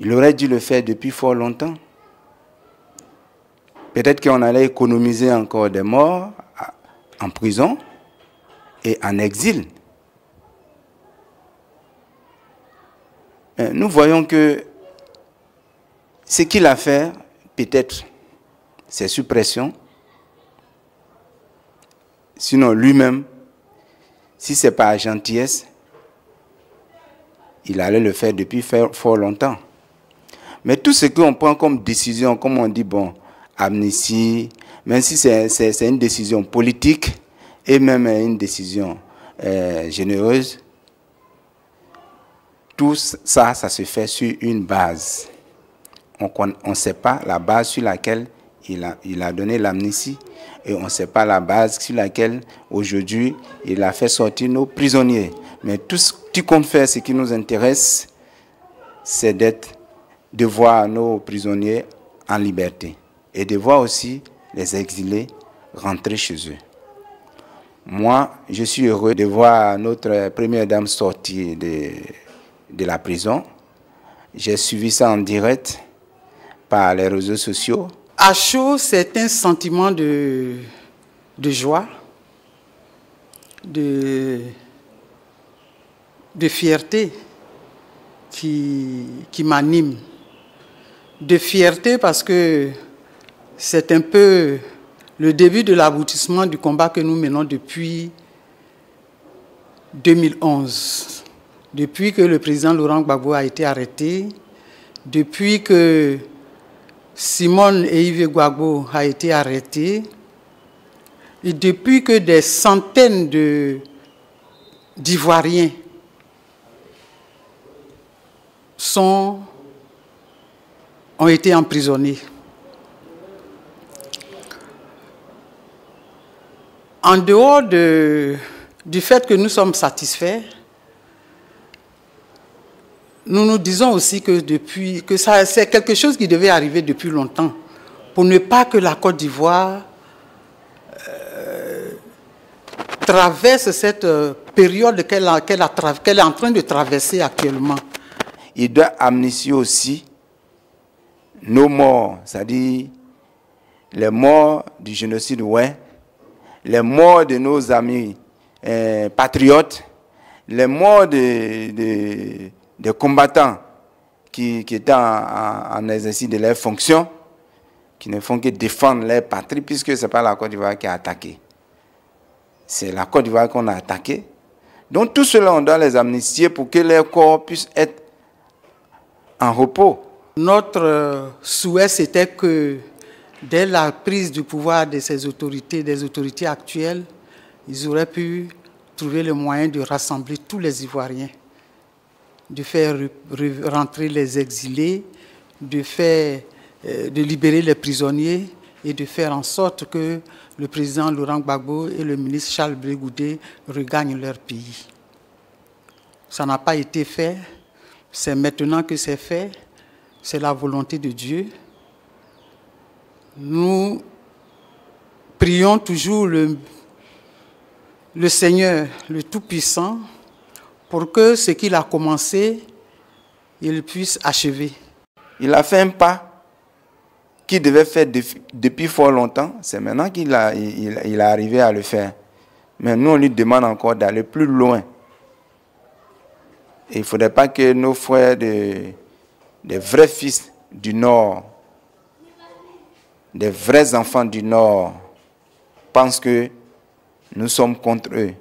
Il aurait dû le faire depuis fort longtemps. Peut-être qu'on allait économiser encore des morts en prison et en exil. Nous voyons que ce qu'il a fait, peut-être, c'est sous pression. Sinon, lui-même, si ce n'est pas gentillesse, il allait le faire depuis fort longtemps. Mais tout ce qu'on prend comme décision, comme on dit, bon, amnistie, même si c'est une décision politique et même une décision généreuse, tout ça, ça se fait sur une base. On ne sait pas la base sur laquelle il a donné l'amnistie et on ne sait pas la base sur laquelle aujourd'hui il a fait sortir nos prisonniers. Mais tout ce qu'on fait, ce qui nous intéresse, c'est de voir nos prisonniers en liberté et de voir aussi les exilés rentrer chez eux. Moi, je suis heureux de voir notre première dame sortir de la prison. J'ai suivi ça en direct par les réseaux sociaux. À chaud, c'est un sentiment de joie, de fierté qui m'anime. De fierté parce que c'est un peu le début de l'aboutissement du combat que nous menons depuis 2011. Depuis que le président Laurent Gbagbo a été arrêté, depuis que Simone et Yves Gbagbo a été arrêtés, et depuis que des centaines d'Ivoiriens ont été emprisonnés. En dehors du fait que nous sommes satisfaits, nous nous disons aussi que c'est quelque chose qui devait arriver depuis longtemps, pour ne pas que la Côte d'Ivoire traverse cette période qu'elle est en train de traverser actuellement. Il doit amnistier aussi nos morts, c'est-à-dire les morts du génocide, ouais, les morts de nos amis patriotes, les morts des combattants qui étaient en exercice de leurs fonctions, qui ne font que défendre leur patrie, puisque ce n'est pas la Côte d'Ivoire qui a attaqué. C'est la Côte d'Ivoire qu'on a attaqué. Donc tout cela, on doit les amnistier pour que leurs corps puissent être en repos. Notre souhait, c'était que dès la prise du pouvoir de ces autorités, des autorités actuelles, ils auraient pu trouver le moyen de rassembler tous les Ivoiriens, de faire rentrer les exilés, de libérer les prisonniers et de faire en sorte que le président Laurent Gbagbo et le ministre Charles Blé Goudé regagnent leur pays. Ça n'a pas été fait, c'est maintenant que c'est fait, c'est la volonté de Dieu. Nous prions toujours le Seigneur, le Tout-Puissant, pour que ce qu'il a commencé, il puisse achever. Il a fait un pas qu'il devait faire depuis fort longtemps. C'est maintenant qu'il est arrivé à le faire. Mais nous, on lui demande encore d'aller plus loin. Et il ne faudrait pas que nos frères, des vrais fils du Nord, des vrais enfants du Nord, pensent que nous sommes contre eux.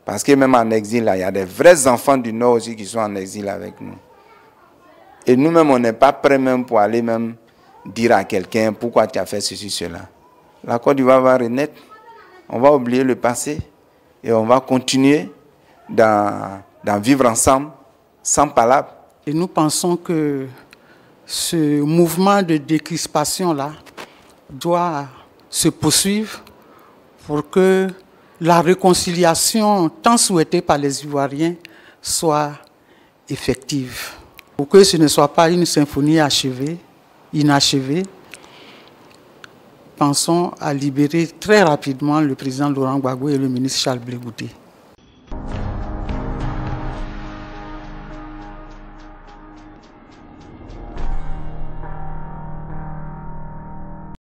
Parce que même en exil, là, il y a des vrais enfants du Nord aussi qui sont en exil avec nous. Et nous-mêmes, on n'est pas prêts même pour aller même dire à quelqu'un pourquoi tu as fait ceci, cela. La Côte d'Ivoire va renaître. On va oublier le passé et on va continuer d'en vivre ensemble, sans palabres. Et nous pensons que ce mouvement de décrispation-là doit se poursuivre pour que la réconciliation tant souhaitée par les Ivoiriens soit effective. Pour que ce ne soit pas une symphonie inachevée, pensons à libérer très rapidement le président Laurent Gbagbo et le ministre Charles Blé Goudé.